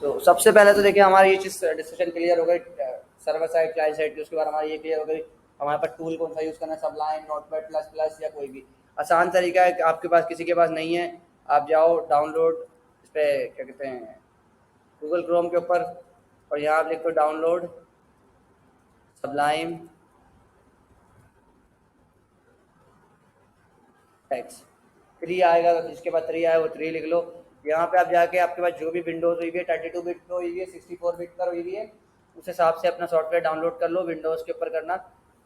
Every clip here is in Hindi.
तो सबसे पहले तो देखिए हमारी ये चीज़ डिस्कशन क्लियर हो गई सर्वर साइड क्लाइंट साइड की। उसके बाद हमारी ये क्लियर हो गई हमारे पास टूल कौन सा यूज़ करना है, सबलाइन, नोटपैड प्लस प्लस या कोई भी आसान तरीका है कि आपके पास किसी के पास नहीं है, आप जाओ डाउनलोड इस पर क्या कहते हैं गूगल क्रोम के ऊपर और यहाँ आप लिखो डाउनलोड सबलाइन टेक्स। 3 आएगा तो जिसके पास 3 आए वो 3 लिख लो। यहाँ पे आप जाके आपके पास जो भी विंडोज़ हुई है 32 बिट का हुई है 64 बिट का हुई है उस हिसाब से अपना सॉफ्टवेयर डाउनलोड कर लो। विंडोज़ के ऊपर करना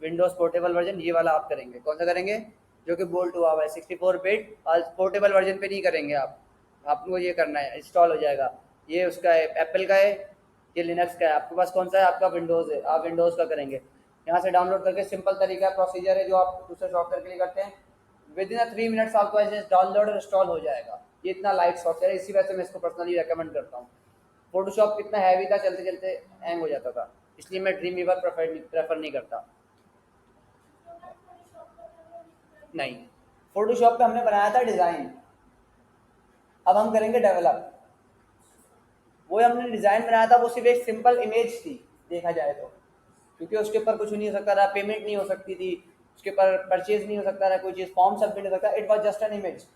विंडोज़ पोर्टेबल वर्जन ये वाला आप करेंगे। कौन सा करेंगे? जो कि बोल्ट हुआ हुआ है 64 बिट और पोर्टेबल वर्जन पे नहीं करेंगे आप। आपको ये करना है इंस्टॉल हो जाएगा। ये उसका है एप्पल का है, ये लिनक्स का है। आपके पास कौन सा है? आपका विंडोज़ है, आप विंडोज़ का करेंगे। यहाँ से डाउनलोड करके सिंपल तरीका प्रोसीजर है जो आप दूसरे सॉफ्टवेयर के लिए करते हैं। विद इन 3 मिनट्स आपको ऐसे डाउनलोड और इंस्टॉल हो जाएगा। ये इतना लाइट सॉफ्टवेयर है, इसी वजह से मैं इसको पर्सनली रेकमेंड करता हूँ। फोटोशॉप कितना हैवी था, चलते चलते हैंग हो जाता था, इसलिए मैं ड्रीम वीवर प्रेफर नहीं करता। नहीं, फोटोशॉप पे हमने बनाया था डिज़ाइन, अब हम करेंगे डेवलप। वो हमने डिज़ाइन बनाया था वो सिर्फ एक सिंपल इमेज थी देखा जाए तो, क्योंकि उसके ऊपर कुछ नहीं हो सकता था, पेमेंट नहीं हो सकती थी, उसके ऊपर परचेज नहीं हो सकता था, कोई चीज़ फॉर्म सबमिट नहीं हो सकता। It was just an image.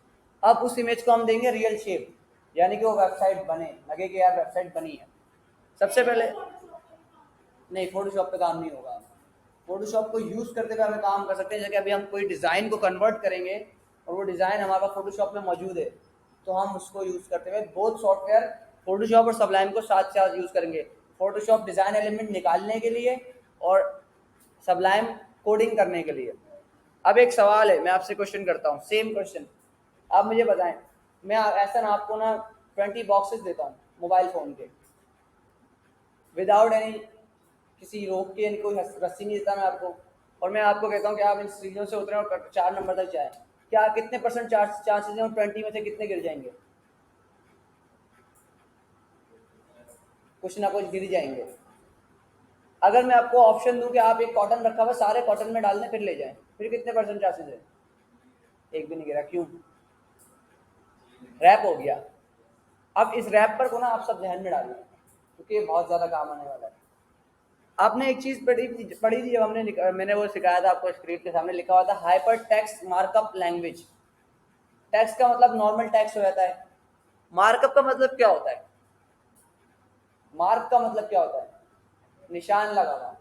अब उस इमेज को हम देंगे रियल शेप, यानी कि वो वेबसाइट बने, लगे कि यार वेबसाइट बनी है। सबसे पहले नहीं, फोटोशॉप पे काम नहीं होगा। फोटोशॉप को यूज़ करते हुए हमें काम कर सकते हैं। जैसे कि अभी हम कोई डिज़ाइन को कन्वर्ट करेंगे और वो डिज़ाइन हमारे पास फोटोशॉप में मौजूद है तो हम उसको यूज़ करते हुए बोथ सॉफ्टवेयर फोटोशॉप और सबलाइन को साथ साथ यूज़ करेंगे। फोटोशॉप डिज़ाइन एलिमेंट निकालने के लिए और सबलाइन कोडिंग करने के लिए। अब एक सवाल है, मैं आपसे क्वेश्चन करता हूँ, सेम क्वेश्चन। आप मुझे बताएं, मैं ऐसा ना आपको ना 20 बॉक्सेस देता हूँ मोबाइल फ़ोन के, विदाउट एनी किसी रोक के, यानी कोई रस्सी नहीं देता मैं आपको, और मैं आपको कहता हूँ कि आप इन सीढ़ियों से उतरें और 4 नंबर तक जाएं, क्या कितने परसेंट चांसेस हैं 20 में से कितने गिर जाएंगे? कुछ ना कुछ गिर जाएंगे। अगर मैं आपको ऑप्शन दूं कि आप एक कॉटन रखा हुआ सारे कॉटन में डाल दें फिर ले जाएं, फिर कितने परसेंट चांसेस है? एक भी नहीं गिरा। क्यों? रैप हो गया। अब इस रैप पर को ना आप सब ध्यान में डालिए क्योंकि ये बहुत ज़्यादा काम आने वाला है। आपने एक चीज़ पढ़ी थी जब मैंने वो सिखाया था आपको, स्क्रीन के सामने लिखा हुआ था hyper text markup language. Text का मतलब नॉर्मल टेक्स्ट हो जाता है, मार्कअप का मतलब क्या होता है? मार्क का मतलब क्या होता है? निशान लगाना।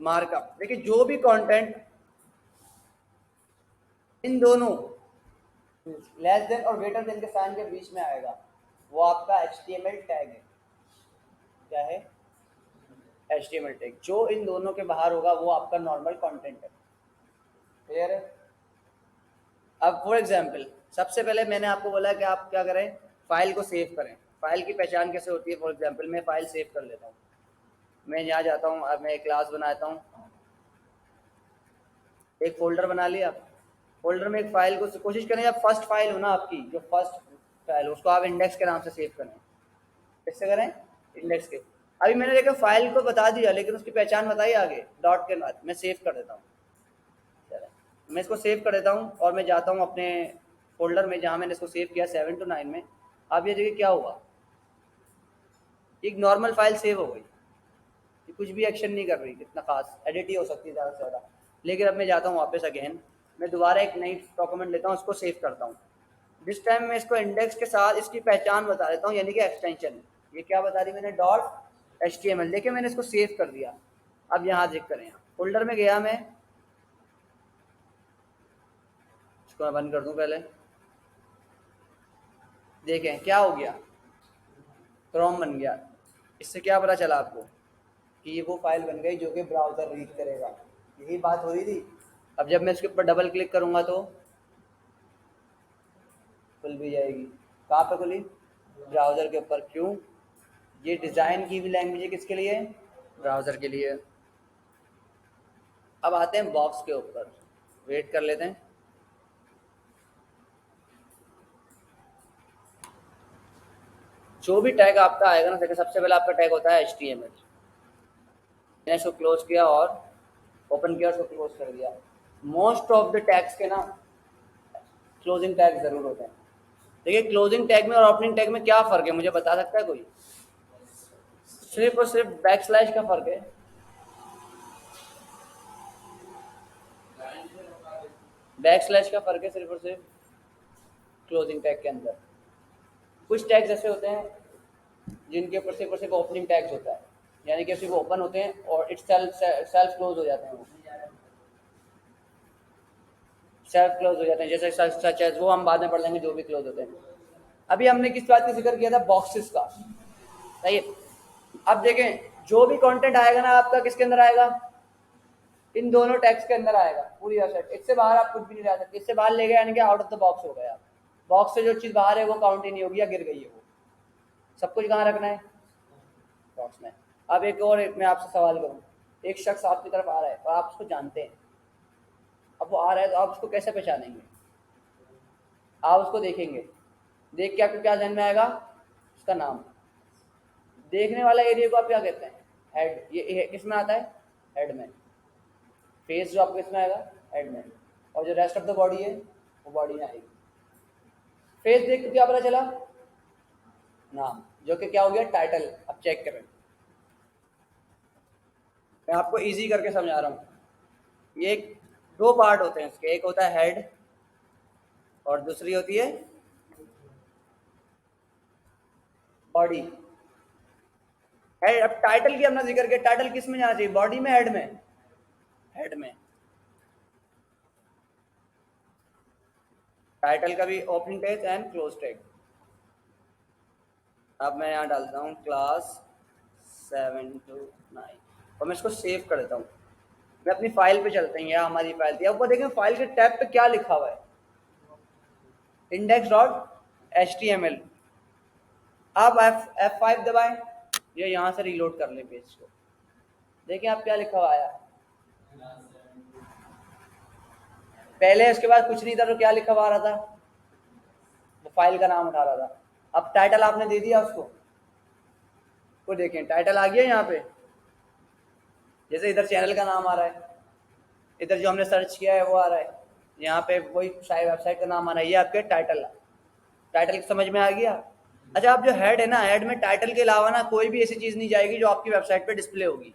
मार्कअप देखिए, जो भी कंटेंट इन दोनों लेस देन और ग्रेटर देन के साइन के बीच में आएगा वो आपका HTML टैग है। क्या है? HTML tag. जो इन दोनों के बाहर होगा वो आपका नॉर्मल कंटेंट है। क्लियर है? अब फॉर एग्जांपल सबसे पहले मैंने आपको बोला कि आप क्या करें, फाइल को सेव करें। फाइल की पहचान कैसे होती है? फॉर एग्जांपल मैं फाइल सेव कर लेता हूँ, मैं यहाँ जाता हूँ, अब मैं एक क्लास बनाता हूँ, एक फोल्डर बना लिया। फोल्डर में एक फाइल को कोशिश करें जब फर्स्ट फाइल हो ना आपकी, जो फर्स्ट फाइल हो उसको आप इंडेक्स के नाम से सेव करें। कैसे करें? इंडेक्स के। अभी मैंने देखा फाइल को बता दिया लेकिन उसकी पहचान बताई आगे डॉट के बाद। मैं सेव कर देता हूँ, मैं इसको सेव कर देता हूँ और मैं जाता हूँ अपने फोल्डर में जहाँ मैंने इसको सेव किया 7 to 9 में। अब ये देखिए क्या हुआ, एक नॉर्मल फाइल सेव हो गई, ये कुछ भी एक्शन नहीं कर रही, कितना खास एडिट ही हो सकती है ज़्यादा से ज़्यादा। लेकिन अब मैं जाता हूँ वापस अगेन, मैं दोबारा एक नई डॉक्यूमेंट लेता हूँ, उसको सेव करता हूँ। दिस टाइम मैं इसको इंडेक्स के साथ इसकी पहचान बता देता हूँ, यानी कि एक्सटेंशन। ये क्या बता दी मैंने? .html। देखिए मैंने इसको सेव कर दिया। अब यहाँ चेक करें, यहाँ फोल्डर में गया मैं, इसको मैं बंद कर दूँ पहले। देखें क्या हो गया, क्रोम बन गया। इससे क्या पता चला आपको कि ये वो फाइल बन गई जो कि ब्राउज़र रीड करेगा। यही बात हो रही थी। अब जब मैं इसके ऊपर डबल क्लिक करूँगा तो खुल भी जाएगी। कहाँ पे खुली? ब्राउज़र के ऊपर। क्यों? ये डिज़ाइन की हुई लैंग्वेज है किसके लिए? ब्राउज़र के लिए। अब आते हैं बॉक्स के ऊपर, वेट कर लेते हैं। जो भी टैग आपका आएगा ना, देखिए सबसे पहले आपका टैग होता है HTML। मैंने इसको क्लोज किया और ओपन किया, उसको क्लोज कर दिया। मोस्ट ऑफ द टैग्स के ना क्लोजिंग टैग ज़रूर होते हैं। देखिए क्लोजिंग टैग में और ओपनिंग टैग में क्या फ़र्क है, मुझे बता सकता है कोई? सिर्फ और सिर्फ बैक स्लैश का फ़र्क है। बैक स्लैश का फ़र्क है सिर्फ और सिर्फ क्लोजिंग टैग के अंदर। कुछ टैग्स ऐसे होते हैं जिनके ऊपर सिर्फ ओपनिंग टैग्स होता है, यानी कि सिर्फ ओपन होते हैं और इट सेल्फ क्लोज हो जाते हैं, वो सेल्फ क्लोज हो जाते हैं, जैसे सच एज, वो हम बाद में पढ़ लेंगे जो भी क्लोज होते हैं। अभी हमने किस बात का जिक्र किया था? बॉक्सेस का। सही है। अब देखें जो भी कंटेंट आएगा ना आपका किसके अंदर आएगा? इन दोनों टैग्स के अंदर आएगा पूरी वेबसाइट। इससे बाहर आप कुछ भी नहीं ला सकते। इससे बाहर ले गए यानी कि आउट ऑफ द बॉक्स हो गए आप। बॉक्स से जो चीज़ बाहर है वो काउंट ही नहीं होगी या गिर गई है वो। सब कुछ कहाँ रखना है? बॉक्स में। अब मैं आपसे सवाल करूँ, एक शख्स आपकी तरफ आ रहा है और आप उसको जानते हैं। अब वो आ रहा है तो आप उसको कैसे पहचानेंगे? आप उसको देखेंगे, देख के आपको क्या ध्यान में आएगा? उसका नाम। देखने वाला एरिया को आप क्या कहते हैं? हेड। ये किस में आता है? हेड में। फेस जो आपको इसमें आएगा? हेड में। और जो रेस्ट ऑफ द बॉडी है वो बॉडी में आएगी। फेस देख के क्या पता चला? नाम, जो कि क्या हो गया? टाइटल। अब चेक करें, मैं आपको इजी करके समझा रहा हूँ। ये दो पार्ट होते हैं इसके, एक होता है हेड और दूसरी होती है बॉडी। हेड। अब टाइटल की हमने जिक्र किया, टाइटल किस में जाना चाहिए? बॉडी में, हेड में? हेड में। टाइटल का भी opening tag and close tag. अब मैं यहाँ डालता हूँ क्लास 7 to 9 और मैं इसको सेव कर देता हूँ। मैं अपनी फाइल पे चलते हैं, यहाँ हमारी फाइल थी। अब वो देखें फाइल के टैब पे क्या लिखा हुआ है? index.html। आप F5 दबाएं, ये यहाँ से रीलोड कर लें पेज को। देखें आप क्या लिखा हुआ आया। पहले उसके बाद कुछ नहीं था तो क्या लिखा हुआ आ रहा था? वो फाइल का नाम उठा रहा था। अब टाइटल आपने दे दिया उसको, वो देखें टाइटल आ गया यहाँ पे। जैसे इधर चैनल का नाम आ रहा है, इधर जो हमने सर्च किया है वो आ रहा है, यहाँ पे वही शायद वेबसाइट का नाम आ रहा है। ये आपके टाइटल। टाइटल समझ में आ गया? अच्छा, आप जो हेड है ना, हेड में टाइटल के अलावा ना कोई भी ऐसी चीज़ नहीं जाएगी जो आपकी वेबसाइट पे डिस्प्ले होगी।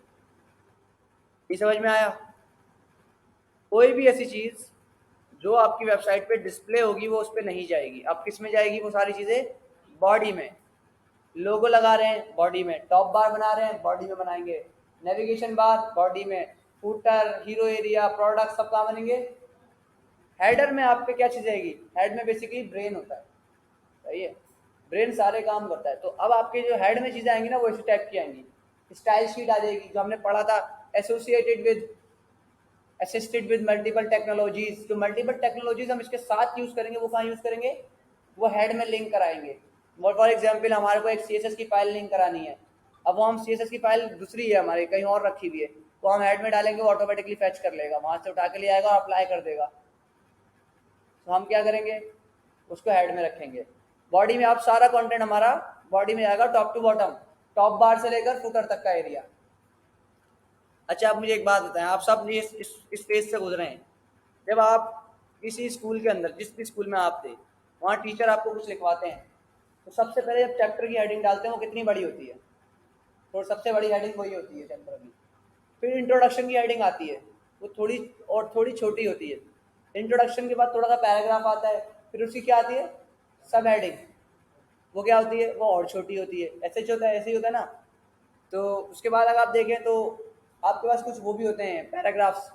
ये समझ में आया? कोई भी ऐसी चीज़ जो आपकी वेबसाइट पे डिस्प्ले होगी वो उस पर नहीं जाएगी। अब किस में जाएगी वो सारी चीज़ें? बॉडी में। लोगो लगा रहे हैं बॉडी में, टॉप बार बना रहे हैं बॉडी में बनाएंगे, नेविगेशन बार बॉडी में, फूटर, हीरो एरिया, प्रोडक्ट सब कहाँ बनेंगे? हेडर में। आपके क्या चीज़ आएगी? हेड में बेसिकली ब्रेन होता है। सही है। ब्रेन सारे काम करता है। तो अब आपके जो हेड में चीज़ें आएंगी ना वो इसी टाइप की आएंगी। स्टाइल शीट आ जाएगी जो हमने पढ़ा था, associated with, assisted with multiple technologies. जो मल्टीपल टेक्नोलॉजीज हम इसके साथ यूज़ करेंगे वो कहाँ यूज़ करेंगे? वो हेड में लिंक कराएंगे। फॉर एग्जाम्पल हमारे को एक CSS की फाइल लिंक करानी है। अब वो हम CSS की फाइल दूसरी है हमारी, कहीं और रखी हुई है, तो हम हेड में डालेंगे, वो ऑटोमेटिकली फैच कर लेगा, वहाँ से उठा के ले आएगा और अप्लाई कर देगा। तो हम क्या करेंगे? उसको हेड में रखेंगे। बॉडी में आप सारा कंटेंट हमारा बॉडी में आएगा, top to bottom, top bar से लेकर फुटर तक का एरिया। अच्छा, आप मुझे एक बात बताएं, आप सब इस फेज से गुजरे हैं। जब आप किसी स्कूल के अंदर, जिस भी स्कूल में आप थे, वहाँ टीचर आपको कुछ लिखवाते हैं तो सबसे पहले जब चैप्टर की हेडिंग डालते हैं वो कितनी बड़ी होती है? तो सबसे बड़ी हेडिंग वही होती है चैप्टर की। फिर इंट्रोडक्शन की हेडिंग आती है, वो थोड़ी छोटी होती है। इंट्रोडक्शन के बाद थोड़ा सा पैराग्राफ आता है, फिर उसकी क्या आती है? सब हेडिंग। वो क्या होती है? वो और छोटी होती है। ऐसे होता है, ऐसे ही होता है ना। तो उसके बाद अगर आप देखें तो आपके पास कुछ वो भी होते हैं पैराग्राफ्स,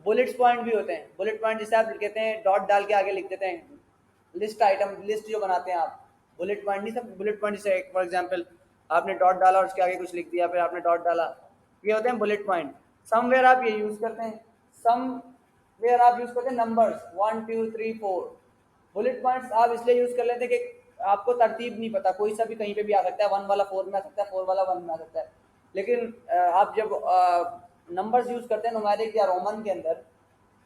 बुलेट्स पॉइंट भी होते हैं। बुलेट पॉइंट जिसे आप कहते हैं डॉट डाल के आगे लिख देते हैं, लिस्ट आइटम, लिस्ट जो बनाते हैं आप। बुलेट पॉइंट नहीं, सब बुलेट पॉइंट। जैसे फॉर एग्जांपल आपने डॉट डाला और उसके आगे कुछ लिख दिया, फिर आपने डॉट डाला, ये होते हैं बुलेट पॉइंट। समवेयर आप ये यूज करते हैं, समवेयर आप यूज करते हैं नंबर्स 1 2 3 4। बुलेट पॉइंट्स आप इसलिए यूज कर लेते हैं कि आपको तरतीब नहीं पता, कोई सा भी कहीं पे भी आ सकता है। 1 वाला 4 में आ सकता है, 4 वाला 1 में आ सकता है। लेकिन आप जब नंबर्स यूज करते हैं न्यूमेरिक या रोमन के अंदर,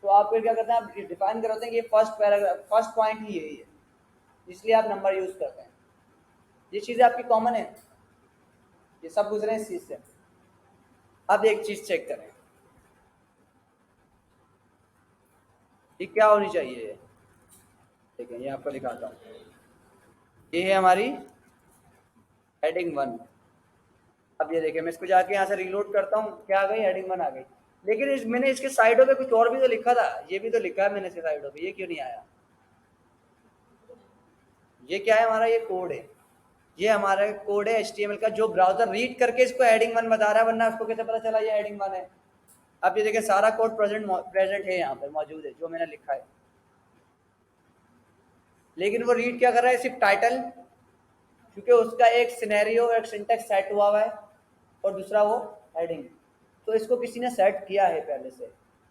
तो आप फिर क्या करते हैं? आप डिफाइन कर होते हैं कि ये फर्स्ट पैराग्राफ, फर्स्ट पॉइंट ही यही है, इसलिए आप नंबर यूज करते हैं। ये चीज़ें आपकी कॉमन है, ये सब गुजरे इस चीज़ से। अब एक चीज़ चेक करें, ये क्या होनी चाहिए? ठीक है, ये आपको दिखाता हूँ। ये है हमारी हेडिंग 1। अब ये देखिए, मैं इसको जाके यहाँ से रीलोड करता हूँ, क्या आ गई, हेडिंग 1 आ गई। लेकिन मैंने इसके साइडों पे कुछ और भी तो लिखा था, ये भी तो लिखा है मैंने इसके साइडों पे, ये क्यों नहीं आया? ये क्या है, हमारा ये कोड है, ये हमारा कोड है HTML का, जो ब्राउजर रीड करके इसको हेडिंग 1 बता रहा है, वरना उसको कैसे पता चला ये हेडिंग 1 है? अब ये देखिए, सारा कोड प्रेजेंट है, यहाँ पर मौजूद है जो मैंने लिखा है। लेकिन वो रीड क्या कर रहा है, सिर्फ टाइटल, क्योंकि उसका एक सिनेरियो, एक सिंटेक्स सेट हुआ है, और दूसरा वो हेडिंग। तो इसको किसी ने सेट किया है पहले से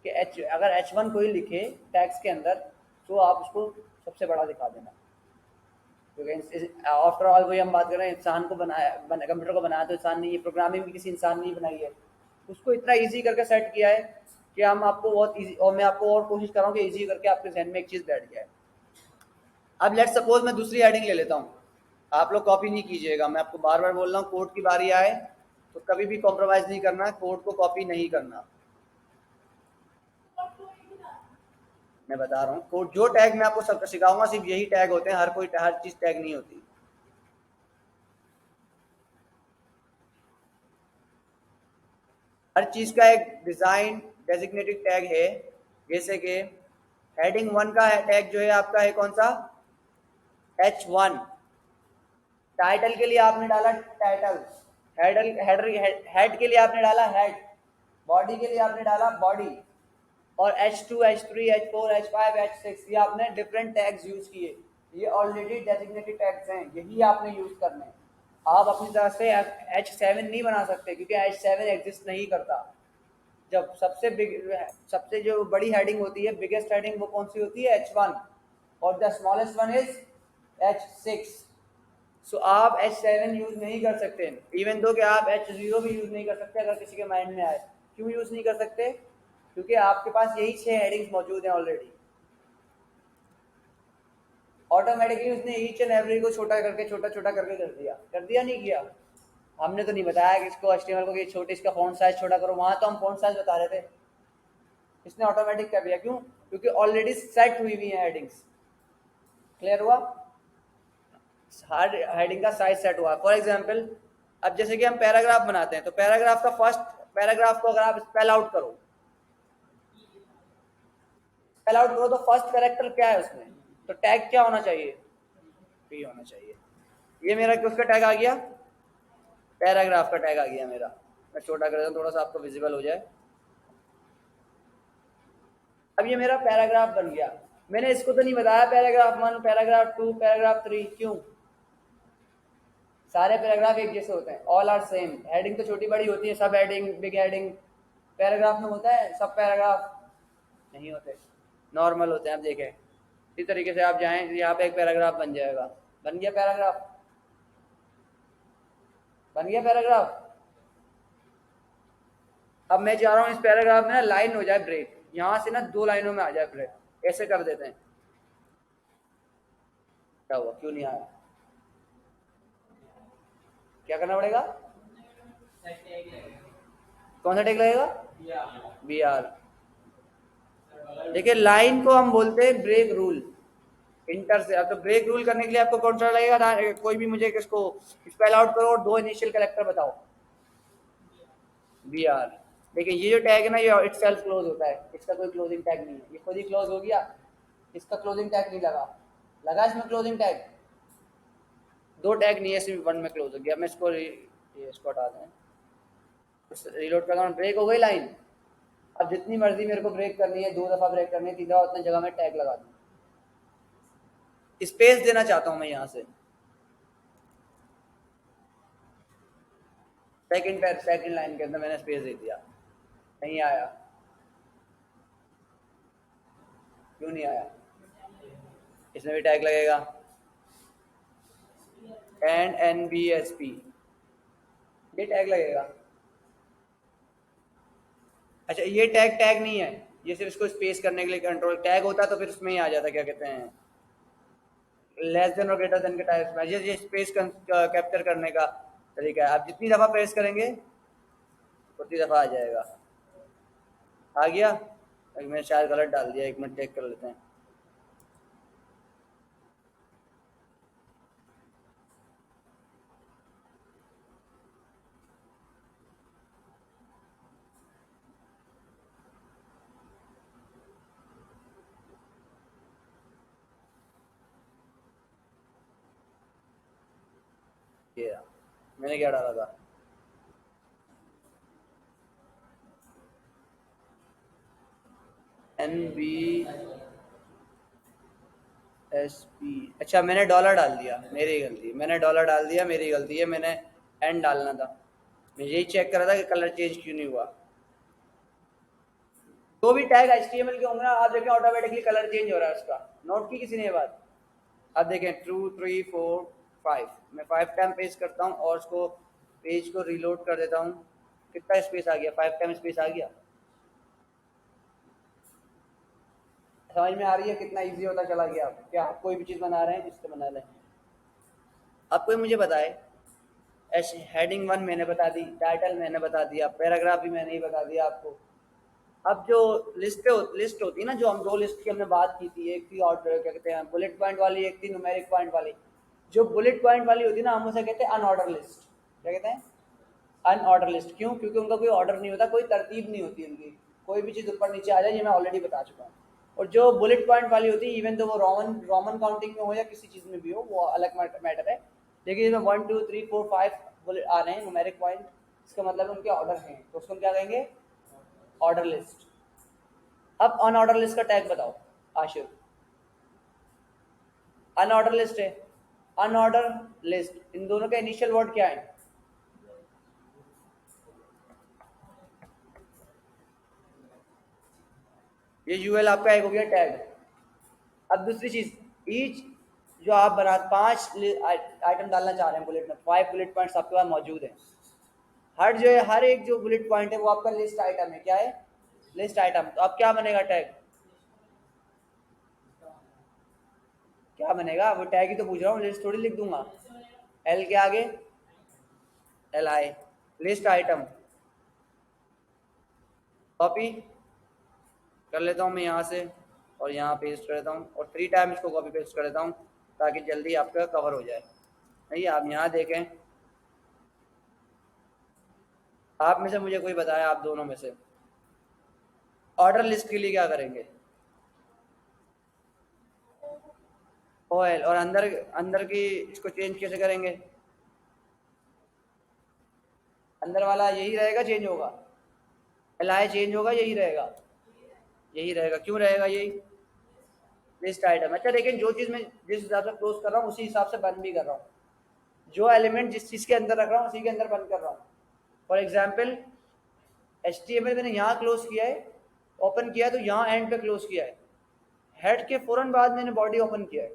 कि अगर H1 कोई लिखे टैक्स के अंदर, तो आप उसको सबसे बड़ा दिखा देना, क्योंकि आफ्टर ऑल वही हम बात कर रहे हैं, इंसान को कंप्यूटर को बनाया तो इंसान नहीं, ये प्रोग्रामिंग भी किसी इंसान ने बनाई है। उसको इतना ईजी करके सेट किया है कि हम आपको बहुत ईजी, और मैं आपको और कोशिश कर रहा हूँ कि ईजी करके आपके जहन में एक चीज़ बैठ जाए। अब लेट सपोज मैं दूसरी हेडिंग ले लेता हूँ, आप लोग कॉपी नहीं कीजिएगा, मैं आपको बार बार बोल रहा हूँ, कोड की बारी आए तो कभी भी कॉम्प्रोमाइज़ नहीं करना, कोड को कॉपी नहीं करना। मैं बता रहा हूँ, कोड जो टैग मैं आपको सब सिखाऊंगा सिर्फ यही टैग होते हैं, हर चीज़ टैग नहीं होती। हर चीज़ का एक डिज़ाइन डेजिग्नेटेड टैग है। जैसे कि हेडिंग 1 का टैग जो है आपका है कौन सा, H1। टाइटल के लिए आपने डाला टाइटल, हेड के लिए आपने डाला हेड, बॉडी के लिए आपने डाला बॉडी, और H2, H3, H4, H5, H6 ये आपने डिफरेंट टैग्स यूज किए। ये ऑलरेडी डेजिग्नेटेड टैग्स हैं, यही आपने यूज करने हैं। आप अपनी तरफ से H7 नहीं बना सकते, क्योंकि H7 एग्जिस्ट नहीं करता। जब सबसे जो बड़ी हेडिंग होती है, बिगेस्ट हेडिंग, वो कौन सी होती है, H1, और the smallest one is H6। सो आप H7 यूज नहीं कर सकते, इवन दो कि आप H0 भी यूज नहीं कर सकते, अगर किसी के माइंड में आए। क्यों यूज नहीं कर सकते? क्योंकि आपके पास यही 6 हेडिंग्स मौजूद हैं ऑलरेडी। ऑटोमेटिकली उसने ईच एंड एवरी को छोटा करके, छोटा छोटा करके कर दिया नहीं किया? हमने तो नहीं बताया कि इसको HTML को, ये छोटे, इसका फॉन्ट साइज छोटा करो, वहां तो हम फॉन्ट साइज बता रहे थे, इसने ऑटोमेटिक कर दिया। क्यों? क्योंकि ऑलरेडी सेट हुई हुई है हेडिंग्स। क्लियर हुआ? हर हेडिंग का साइज सेट हुआ। फॉर एग्जाम्पल, अब जैसे कि हम पैराग्राफ बनाते हैं, तो पैराग्राफ का फर्स्ट पैराग्राफ को अगर आप स्पेल आउट करो तो फर्स्ट कैरेक्टर क्या है उसमें, तो टैग क्या होना चाहिए, पी होना चाहिए। ये मेरा किसका टैग आ गया, पैराग्राफ का टैग आ गया मेरा। मैं छोटा कर देता हूँ थोड़ा सा, आपको विजिबल हो जाए। अब ये मेरा पैराग्राफ बन गया। मैंने इसको तो नहीं बताया पैराग्राफ 1, पैराग्राफ 2, पैराग्राफ 3, क्यों? सारे पैराग्राफ एक जैसे होते हैं, ऑल आर सेम। हेडिंग तो छोटी बड़ी होती है, सब हेडिंग, बिग हेडिंग। पैराग्राफ में होता है सब पैराग्राफ नहीं होते, नॉर्मल होते हैं। आप देखें, इसी तरीके से आप जाएं, यहाँ पे एक पैराग्राफ बन जाएगा। बन गया पैराग्राफ, बन गया पैराग्राफ। अब मैं चाह रहा हूँ इस पैराग्राफ में ना लाइन हो जाए ब्रेक, यहाँ से ना 2 लाइनों में आ जाए ब्रेक, ऐसे कर देते हैं। क्या हुआ, क्यों नहीं आया? क्या करना पड़ेगा? कौन सा टैग लगेगा? BR। देखिए, लाइन को हम बोलते हैं ब्रेक रूल, इंटर से। अब तो ब्रेक रूल करने के लिए आपको कौन सा लगेगा? कोई भी मुझे इसको स्पेल आउट करो और 2 इनिशियल कैरेक्टर बताओ। BR। देखिए, ये जो टैग है ना, ये इट सेल्फ क्लोज होता है, इसका कोई क्लोजिंग टैग नहीं है, ये खुद ही क्लोज हो गया। इसका क्लोजिंग टैग नहीं लगा, लगा इसमें क्लोजिंग टैग? 2 टैग नहीं है, सिर्फ 1 में क्लोज हो गया। मैं इसको ये इसको हटा दें, रीलोड करता हूँ, ब्रेक हो गई लाइन। अब जितनी मर्जी मेरे को ब्रेक करनी है, 2 दफा ब्रेक करनी है, 3 दफा, उतने जगह में टैग लगा दूँ। स्पेस देना चाहता हूँ मैं यहाँ से, सेकंड लाइन के अंदर मैंने स्पेस दे दिया, नहीं आया। क्यों नहीं आया? इसमें भी टैग लगेगा, NBSP, ये टैग लगेगा। अच्छा, ये टैग टैग नहीं है, ये सिर्फ इसको स्पेस करने के लिए कंट्रोल टैग होता, तो फिर उसमें ही आ जाता, क्या कहते हैं, लेस देन और ग्रेटर देन के टाइप्स में। ये स्पेस कैप्चर करने का तरीका है। आप जितनी दफ़ा प्रेस करेंगे उतनी दफ़ा आ जाएगा। आ गया? मैंने शायद गलत डाल दिया, 1 मिनट चेक कर लेते हैं। ये रहा। मैंने क्या डाला था? NBSP। अच्छा, मैंने डॉलर डाल दिया, मेरी गलती, मैंने डॉलर डाल दिया, मेरी गलती है, मैंने एन डालना था। मैं यही चेक कर रहा था कि कलर चेंज क्यों नहीं हुआ। तो भी टैग HTML के होंगे ना, आप देखें ऑटोमेटिकली कलर चेंज हो रहा है उसका। नोट की किसी ने ये बात? अब देखें 2 3 4 5, मैं 5 टाइम पेज करता हूँ और उसको पेज को रीलोड कर देता हूँ। कितना स्पेस आ गया? 5 टाइम स्पेस आ गया। समझ में आ रही है कितना इजी होता चला गया? आप क्या आप कोई भी चीज़ बना रहे हैं, जिससे बना रहे हैं, आप कोई मुझे बताए। हेडिंग 1 मैंने बता दी, टाइटल मैंने बता दिया, पैराग्राफ भी मैंने ही बता दिया आपको। अब जो लिस्ट होती है ना, जो हम दो लिस्ट की हमने बात की थी, एक थी ऑर्डर क्या कहते हैं बुलेट पॉइंट वाली, एक थी न्यूमेरिक पॉइंट वाली। जो बुलेट पॉइंट वाली होती है ना, हम उसे कहते हैं अनऑर्डर लिस्ट। क्या कहते हैं? Unordered list. क्यों? क्योंकि उनका कोई ऑर्डर नहीं होता, कोई तरतीब नहीं होती उनकी। कोई भी चीज़ ऊपर नीचे आ जाए, ये मैं ऑलरेडी बता चुका हूँ। और जो बुलेट पॉइंट वाली होती है, इवन तो वो रोमन रोमन काउंटिंग में हो या किसी चीज़ में भी हो, वो अलग मैटर है। लेकिन इसमें 1 2 3 4 5 बुलेट आ रहे हैं न्यूमेरिक पॉइंट, इसका मतलब उनके ऑर्डर हैं, तो उसको हम क्या कहेंगे? Order list. अब अनऑर्डर लिस्ट का टैग बताओ आशिफ। अनऑर्डर लिस्ट है, अनऑर्डर लिस्ट, इन दोनों का इनिशियल वर्ड क्या है? ये यूएल आपका एक हो गया टैग। अब दूसरी चीज, ईच जो आप बना 5 आइटम डालना चाह रहे हैं बुलेट में, 5 बुलेट पॉइंट्स आपके पास मौजूद हैं। हर जो है, हर एक जो बुलेट पॉइंट है वो आपका लिस्ट आइटम है। क्या है? List item. तो अब क्या बनेगा टैग? क्या बनेगा? वो टैग ही तो पूछ रहा हूँ, लिस्ट थोड़ी लिख दूंगा। एल के आगे LI, लिस्ट आइटम। कॉपी कर लेता हूँ मैं यहाँ से और यहाँ पेस्ट कर देता हूँ, और 3 टाइम इसको कॉपी पेस्ट कर देता हूँ ताकि जल्दी आपका कवर हो जाए। नहीं, आप यहाँ देखें, आप में से मुझे कोई बताया, आप दोनों में से ऑर्डर लिस्ट के लिए क्या करेंगे? OL, और अंदर अंदर की इसको चेंज कैसे करेंगे? अंदर वाला यही रहेगा, चेंज होगा? LI चेंज होगा, यही रहेगा? यही रहेगा। क्यों रहेगा यही? List item. अच्छा, लेकिन जो चीज़ मैं जिस हिसाब से क्लोज कर रहा हूँ उसी हिसाब से बंद भी कर रहा हूँ। जो एलिमेंट जिस चीज़ के अंदर रख रहा हूँ उसी के अंदर बंद कर रहा हूँ। फॉर एग्जाम्पल, HTML मैंने यहाँ क्लोज किया है, ओपन किया है, तो यहाँ एंड पे क्लोज किया है। हेड के फौरन बाद मैंने बॉडी ओपन किया है,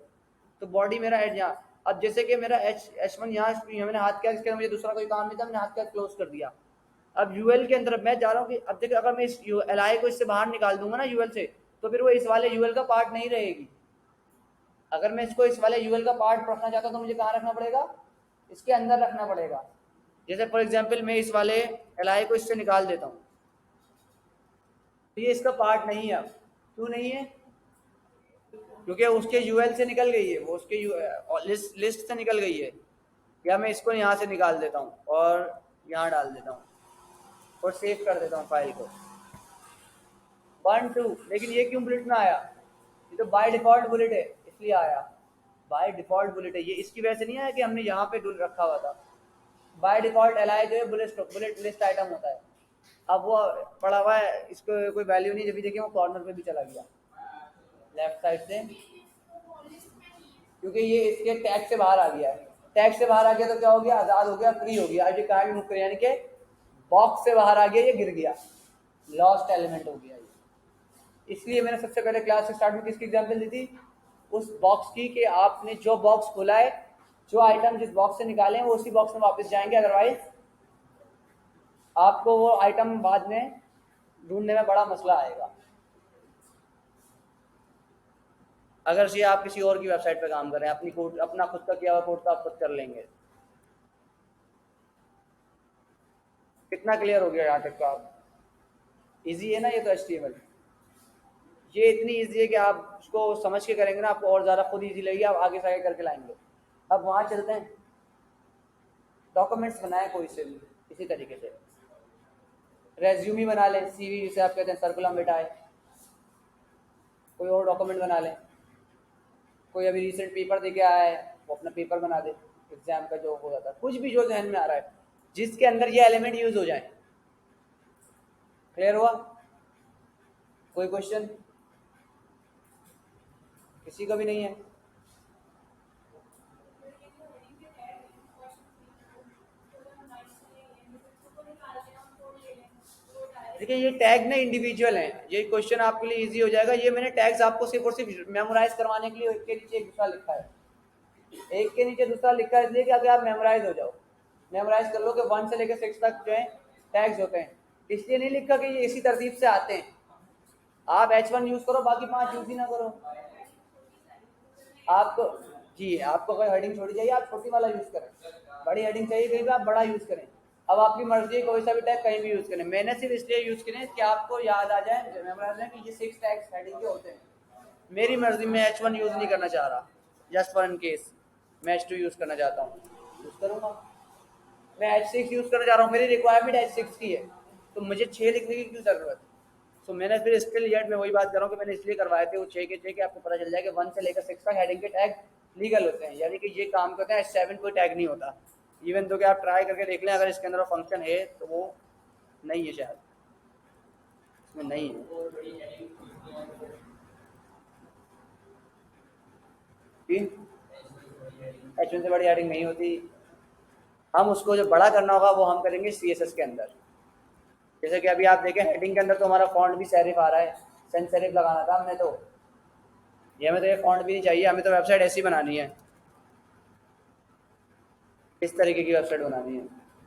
तो बॉडी मेरा हेड यहाँ। अब जैसे कि मेरा H1 यहाँ मैंने हाथ किया, इसके अंदर मुझे दूसरा कोई काम नहीं था, मैंने हाथ किया क्लोज कर दिया। अब यूएल के अंदर मैं जा रहा हूँ कि अब देखो, अगर मैं इस LI को इससे बाहर निकाल दूंगा ना यूएल से, तो फिर वो इस वाले यूएल का पार्ट नहीं रहेगी। अगर मैं इसको इस वाले यूएल का पार्ट रखना चाहता हूँ तो मुझे कहाँ रखना पड़ेगा? इसके अंदर रखना पड़ेगा। जैसे फॉर एग्जाम्पल मैं इस वाले LI को इससे निकाल देता हूँ, तो ये इसका पार्ट नहीं है अब। क्यों नहीं है? क्योंकि उसके यूएल से निकल गई है, वो उसके लिस्ट से निकल गई है। या मैं इसको यहाँ से निकाल देता हूँ और यहाँ डाल देता हूँ और सेव कर देता हूँ फाइल को। 1 2, लेकिन ये क्यों बुलेट में आया? ये तो बाय डिफॉल्ट बुलेट है, इसलिए आया। बाय डिफॉल्ट बुलेट है ये, इसकी वजह से नहीं आया कि हमने यहाँ पे डुल रखा हुआ था। बाय डिफॉल्ट LI जो है बुलेट लिस्ट आइटम होता है। अब वो पड़ा हुआ है, इसको कोई वैल्यू नहीं, जब भी देखिए वो कॉर्नर पे भी चला गया लेफ्ट साइड से, क्योंकि ये इसके टैग से बाहर आ गया है। टैग से बाहर आ गया तो क्या हो गया? आज़ाद हो गया, फ्री हो गया। आज ये कार्ड मुक्त, यानी कि बॉक्स से बाहर आ गया, ये गिर गया, लॉस्ट एलिमेंट हो गया ये। इसलिए मैंने सबसे पहले क्लास के स्टार्ट में किसकी एग्जांपल दी थी? उस बॉक्स की, कि आपने जो बॉक्स खोला है, जो आइटम जिस बॉक्स से निकाले हैं वो उसी बॉक्स में वापस जाएंगे, अदरवाइज आपको वो आइटम बाद में ढूंढने में बड़ा मसला आएगा। अगर ये आप किसी और की वेबसाइट पे काम कर रहे हैं, अपनी कोड, अपना खुद का किया हुआ कोड तो आप खुद कर लेंगे। कितना क्लियर हो गया यहाँ तक का? आप इजी है ना ये तो HTML। ये इतनी इजी है कि आप उसको समझ के करेंगे ना, आपको और ज़्यादा खुद इजी लगेगी, आप आगे से आगे करके लाएंगे। अब वहाँ चलते हैं, डॉक्यूमेंट्स बनाए कोई से भी इसी तरीके से। रेज्यूमी बना लें, CV जिसे आप कहते हैं, सर्कुलम बिटाए। कोई और डॉक्यूमेंट बना लें, कोई अभी रिसेंट पेपर दे के आया है वो अपना पेपर बना दे। एग्जाम का जो होता था, कुछ भी जो ध्यान में आ रहा है जिसके अंदर ये एलिमेंट यूज हो जाए। क्लियर हुआ? कोई क्वेश्चन किसी का भी नहीं है? देखिए ये टैग ना इंडिविजुअल हैं, ये क्वेश्चन आपके लिए इजी हो जाएगा। ये मैंने टैग्स आपको सिर्फ और सिर्फ मेमोराइज करवाने के लिए एक के नीचे एक दूसरा लिखा है, एक के नीचे दूसरा लिखा है इसलिए कि अगर आप मेमोराइज हो जाओ, मेमोराइज कर लो कि 1 से लेकर 6 तक जो है टैग्स होते हैं। इसलिए नहीं लिखा कि ये इसी तरतीब से आते हैं। आप H1 यूज करो, बाकी 5 यूज ही ना करो। आपको जी आपको अगर हेडिंग छोड़ी चाहिए आप छोटी वाला यूज करें, बड़ी हेडिंग चाहिए कहीं पे आप बड़ा यूज करें। अब आपकी मर्जी है कोई सा भी टैग कहीं भी यूज करें। मैंने सिर्फ इसलिए यूज करें कि आपको याद आ जाए, मेमोराइज है कि ये 6 टैग्स हेडिंग के होते हैं। मेरी मर्जी में H1 यूज नहीं करना चाह रहा, जस्ट फॉर इन केस मैं H2 यूज करना चाहता हूँ, यूज करूँगा। मैं H6 यूज करना चाह रहा हूँ, मेरी रिक्वायरमेंट H6 की है, तो मुझे 6 लिखने की क्यों जरूरत? तो मैंने फिर इसके लिए मैं वही बात कर रहा हूँ कि मैंने इसलिए करवाए थे वो 6 के 6 के, आपको पता चल जाए कि 1 से लेकर 6 तक हेडिंग के टैग लीगल होते हैं, यानी कि ये काम करते हैं। H7 कोई टैग नहीं होता, इवन तो कि आप ट्राई करके देख लें, अगर इसके अंदर फंक्शन है तो वो नहीं है, शायद इसमें नहीं है। H1 से बड़ी हेडिंग नहीं होती। हम उसको जो बड़ा करना होगा वो हम करेंगे CSS के अंदर। जैसे कि अभी आप देखें हेडिंग के अंदर तो हमारा फॉन्ट भी सेरिफ आ रहा है, सेंस सेरिफ लगाना था हमने, तो ये हमें तो ये फॉन्ट भी नहीं चाहिए, हमें तो वेबसाइट ऐसी बनानी है, इस तरीके की वेबसाइट बनानी है।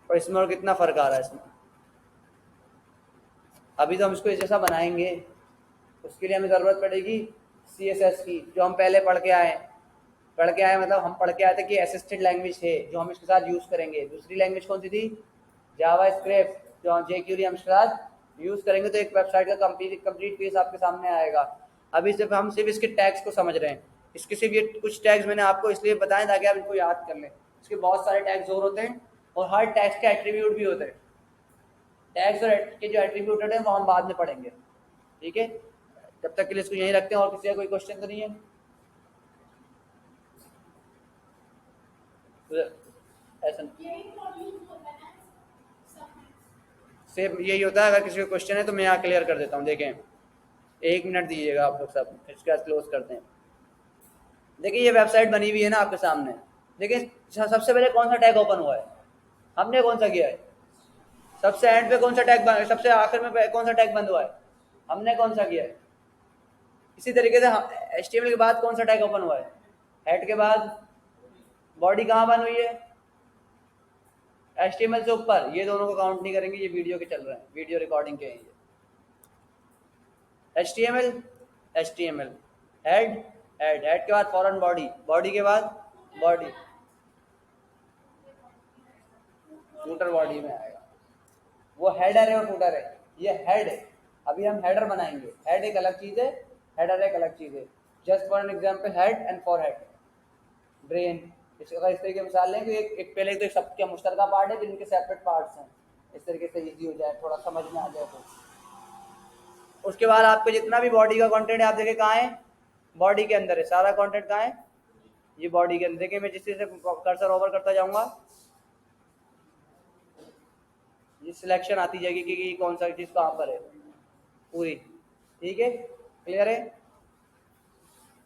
और इसमें और कितना फ़र्क आ रहा है इसमें। अभी तो हम इसको इस जैसा बनाएंगे, उसके लिए हमें ज़रूरत पड़ेगी CSS की, जो हम पहले पढ़ के आए मतलब हम पढ़ के आए थे कि असिस्टेड लैंग्वेज है जो हम इसके साथ यूज़ करेंगे। दूसरी लैंग्वेज कौन सी थी? जावा स्क्रिप्ट, जो jQuery हम इसके साथ यूज़ करेंगे, तो एक वेबसाइट का कंप्लीट पेज आपके सामने आएगा। अभी सिर्फ हम सिर्फ इसके टैग्स को समझ रहे हैं। इसके सिर्फ ये कुछ टैग्स मैंने आपको इसलिए बताएं ताकि आप इनको याद कर लें। इसके बहुत सारे टैग्स और होते हैं और हर टैग्स के एट्रीब्यूट भी होते हैं। टैग्स और के जो एट्रीब्यूट होते हैं वो हम बाद में पढ़ेंगे, ठीक है? जब तक के लिए इसको यहीं रखते हैं। और किसी का कोई क्वेश्चन तो नहीं है? ऐसा सेम यही होता है। अगर किसी को क्वेश्चन है तो मैं यहाँ क्लियर कर देता हूँ। देखें 1 मिनट दीजिएगा आप लोग सब, इसके बाद क्लोज करते हैं। देखिए ये वेबसाइट बनी हुई है ना आपके सामने। देखिए सबसे पहले कौन सा टैग ओपन हुआ है? हमने कौन सा किया है? सबसे एंड पे कौन सा टैग, सबसे आखिर में कौन सा टैग बंद हुआ है? हमने कौन सा किया है? इसी तरीके से HTML के बाद कौन सा टैग ओपन हुआ है? हेड के बाद। बॉडी कहाँ बन हुई है? HTML से ऊपर। ये दोनों को काउंट नहीं करेंगे, ये वीडियो के चल रहे हैं, वीडियो रिकॉर्डिंग के हैं ये। HTML हेड के बाद फॉरन बॉडी के बाद बॉडी, फूटर बॉडी में आएगा। वो हेडर है और फूटर है, ये हेड है। अभी हम हेडर बनाएंगे। हेड एक अलग चीज है, हेडर एक अलग चीज है। Just for an example head and for head brain. इसका इस तरीके मिसाल लें कि एक पहले तो सबके मुश्तरका पार्ट है, जिनके सेपरेट पार्ट्स हैं। इस तरीके से इजी हो जाए, थोड़ा समझ में आ जाए तो। उसके बाद आपको जितना भी बॉडी का कंटेंट है, आप देखें कहाँ है? बॉडी के अंदर है। सारा कंटेंट कहाँ है? ये बॉडी के अंदर। देखिए मैं जिस चीज से कर्सर ओवर करता जाऊंगा ये सिलेक्शन आती जाएगी कि कौन सा चीज कहाँ पर है पूरी। ठीक है, क्लियर है?